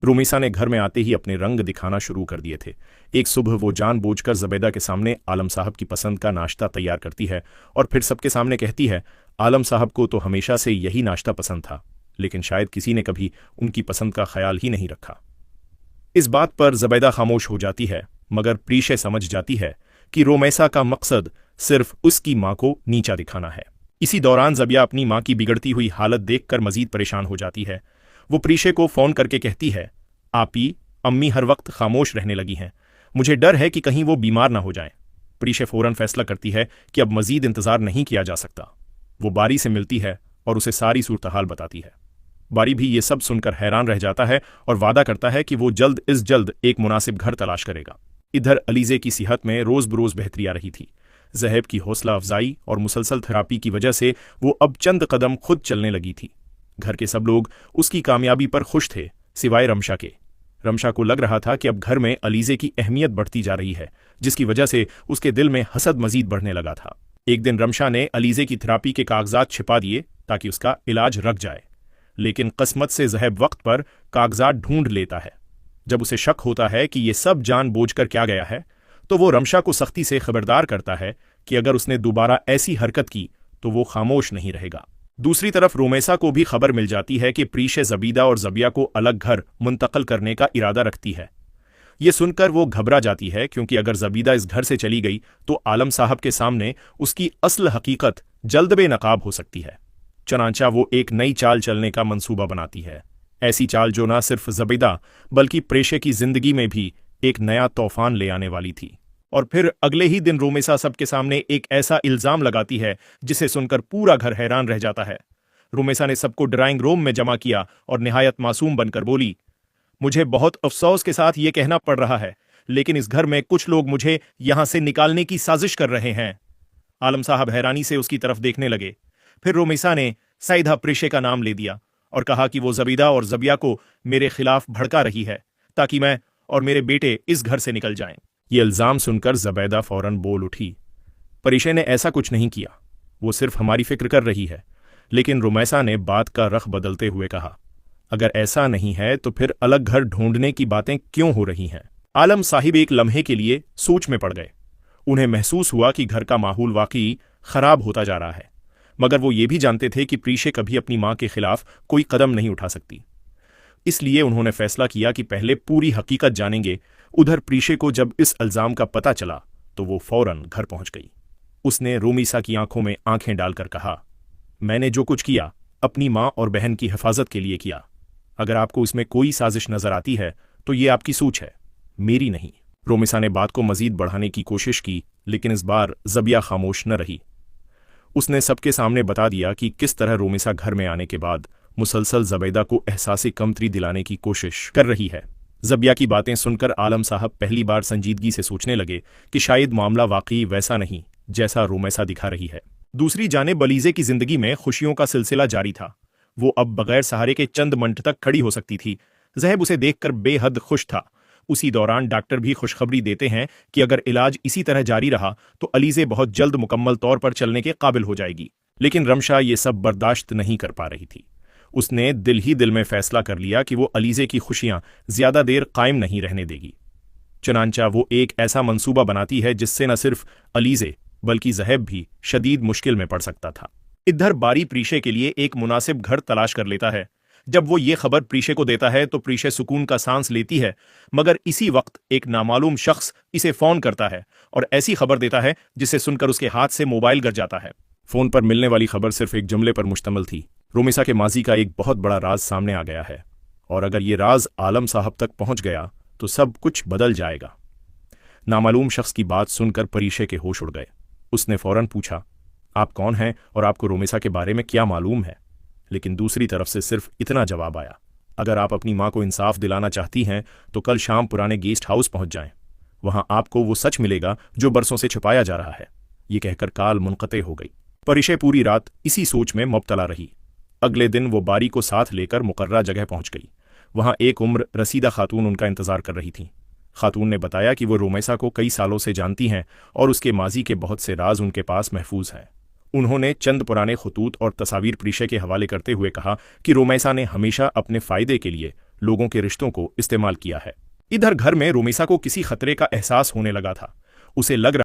रुमीसा ने घर में आते ही अपने रंग दिखाना शुरू कर दिए थे। एक सुबह वो जानबूझकर ज़बैदा के सामने आलम साहब की पसंद का नाश्ता तैयार करती है और फिर सबके सामने कहती है, आलम साहब को तो हमेशा से यही नाश्ता पसंद था, लेकिन शायद किसी ने कभी उनकी पसंद का ख्याल ही नहीं रखा। इस बात पर ज़बैदा खामोश हो जाती है, मगर प्रीशे समझ जाती है कि रुमैसा का मकसद सिर्फ उसकी माँ को नीचा दिखाना है। इसी दौरान ज़बिया अपनी माँ की बिगड़ती हुई हालत देखकर मजीद परेशान हो जाती है। वो प्रीशे को फ़ोन करके कहती है, आपी, अम्मी हर वक्त खामोश रहने लगी हैं, मुझे डर है कि कहीं वो बीमार ना हो जाएं। प्रीशे फ़ौरन फैसला करती है कि अब मजीद इंतज़ार नहीं किया जा सकता। वो बारी से मिलती है और उसे सारी सूरत हाल बताती है। बारी भी ये सब सुनकर हैरान रह जाता है और वादा करता है कि वो जल्द एक मुनासिब घर तलाश करेगा। इधर अलीज़े की सेहत में रोज़ बरोज़ बेहतरी आ रही थी। ज़हैब की हौसला अफजाई और मुसलसल थेरापी की वजह से वो अब चंद कदम खुद चलने लगी थी। घर के सब लोग उसकी कामयाबी पर खुश थे, सिवाय रमशा के। रमशा को लग रहा था कि अब घर में अलीज़े की अहमियत बढ़ती जा रही है, जिसकी वजह से उसके दिल में हसद मजीद बढ़ने लगा था। एक दिन रमशा ने अलीज़े की थेरापी के कागजात छिपा दिए ताकि उसका इलाज रख जाए, लेकिन किस्मत से ज़हैब वक्त पर कागजात ढूंढ लेता है। जब उसे शक होता है कि ये सब जानबूझकर किया गया है, तो वो रमशा को सख्ती से खबरदार करता है कि अगर उसने दोबारा ऐसी हरकत की तो वो खामोश नहीं रहेगा। दूसरी तरफ रुमैसा को भी खबर मिल जाती है कि प्रीशे ज़बीदा और ज़बिया को अलग घर मुंतकिल करने का इरादा रखती है। ये सुनकर वो घबरा जाती है, क्योंकि अगर ज़बीदा इस घर से चली गई तो आलम साहब के सामने उसकी असल हकीकत जल्द बेनकाब हो सकती है। चनांचा वो एक नई चाल चलने का मंसूबा बनाती है, ऐसी चाल जो न सिर्फ ज़बीदा बल्कि प्रीशे की जिंदगी में भी एक नया तूफान ले आने वाली थी। और फिर अगले ही दिन रुमैसा सबके सामने एक ऐसा इल्जाम लगाती है जिसे सुनकर पूरा घर हैरान रह जाता है। रुमैसा ने सबको ड्राइंग रूम में जमा किया और निहायत मासूम बनकर बोली, मुझे बहुत अफसोस के साथ ये कहना पड़ रहा है, लेकिन इस घर में कुछ लोग मुझे यहां से निकालने की साजिश कर रहे हैं। आलम साहब हैरानी से उसकी तरफ देखने लगे। फिर रुमैसा ने सईदा प्रीशे का नाम ले दिया और कहा कि वो ज़बीदा और ज़बिया को मेरे खिलाफ भड़का रही है ताकि मैं और मेरे बेटे इस घर से निकल जाएं। ये इल्ज़ाम सुनकर ज़बैदा फौरन बोल उठी, प्रीशे ने ऐसा कुछ नहीं किया, वो सिर्फ हमारी फिक्र कर रही है। लेकिन रुमैसा ने बात का रख बदलते हुए कहा, अगर ऐसा नहीं है तो फिर अलग घर ढूंढने की बातें क्यों हो रही हैं? आलम साहिब एक लम्हे के लिए सोच में पड़ गए। उन्हें महसूस हुआ कि घर का माहौल वाकई खराब होता जा रहा है, मगर वो ये भी जानते थे कि प्रीशे कभी अपनी मां के खिलाफ कोई कदम नहीं उठा सकती। इसलिए उन्होंने फैसला किया कि पहले पूरी हकीकत जानेंगे। उधर प्रीशे को जब इस इल्जाम का पता चला तो वो फौरन घर पहुंच गई। उसने रुमैसा की आंखों में आंखें डालकर कहा, मैंने जो कुछ किया अपनी मां और बहन की हिफाजत के लिए किया। अगर आपको इसमें कोई साजिश नजर आती है तो ये आपकी सोच है, मेरी नहीं। रुमैसा ने बात को मजीद बढ़ाने की कोशिश की, लेकिन इस बार ज़बिया खामोश न रही। उसने सबके सामने बता दिया कि किस तरह रुमैसा घर में आने के बाद मुसलसल ज़बैदा को एहसास कमतरी दिलाने की कोशिश कर रही है। ज़बिया की बातें सुनकर आलम साहब पहली बार संजीदगी से सोचने लगे कि शायद मामला वाकई वैसा नहीं जैसा रुमैसा दिखा रही है। दूसरी जानिब अलीज़े की जिंदगी में खुशियों का सिलसिला जारी था। वो अब बगैर सहारे के चंद मिनट तक खड़ी हो सकती थी। ज़हैब उसे देखकर बेहद खुश था। उसी दौरान डॉक्टर भी खुशखबरी देते हैं कि अगर इलाज इसी तरह जारी रहा तो अलीज़े बहुत जल्द मुकम्मल तौर पर चलने के काबिल हो जाएगी। लेकिन रमशा ये सब बर्दाश्त नहीं कर पा रही थी। उसने दिल ही दिल में फैसला कर लिया कि वो अलीज़े की खुशियां ज्यादा देर कायम नहीं रहने देगी। चनांचा वो एक ऐसा मंसूबा बनाती है जिससे न सिर्फ अलीज़े बल्कि ज़हैब भी शदीद मुश्किल में पड़ सकता था। इधर बारी प्रीशे के लिए एक मुनासिब घर तलाश कर लेता है। जब वो ये खबर प्रीशे को देता है तो प्रीशे सुकून का सांस लेती है, मगर इसी वक्त एक नामालूम शख्स इसे फोन करता है और ऐसी खबर देता है जिसे सुनकर उसके हाथ से मोबाइल गिर जाता है। फोन पर मिलने वाली खबर सिर्फ एक जुमले पर मुश्तमिल थी, रुमैसा के माजी का एक बहुत बड़ा राज सामने आ गया है, और अगर ये राज आलम साहब तक पहुंच गया तो सब कुछ बदल जाएगा। नामालूम शख्स की बात सुनकर प्रीशे के होश उड़ गए। उसने फौरन पूछा, आप कौन हैं और आपको रुमैसा के बारे में क्या मालूम है? लेकिन दूसरी तरफ से सिर्फ इतना जवाब आया, अगर आप अपनी मां को इंसाफ दिलाना चाहती हैं तो कल शाम पुराने गेस्ट हाउस पहुंच जाएं। वहां आपको वो सच मिलेगा जो बरसों से छुपाया जा रहा है। ये कहकर काल मुनक़ते हो गई। प्रीशे पूरी रात इसी सोच में मुब्तला रही। अगले दिन वो बारी को साथ लेकर मुकर्ररा जगह पहुंच गई। वहां एक उम्र रसीदा खातून उनका इंतजार कर रही थी। खातून ने बताया कि वो रुमैसा को कई सालों से जानती हैं और उसके माजी के बहुत से राज उनके पास महफूज हैं। उन्होंने चंद पुराने खतूत और तस्वीर प्रीशय के हवाले करते हुए कहा कि रोमैसा ने हमेशा अपने फायदे के लिए लोगों के रिश्तों को इस्तेमाल किया है। इधर घर में रोमैसा को किसी खतरे का एहसास होने लगा था। उसे लग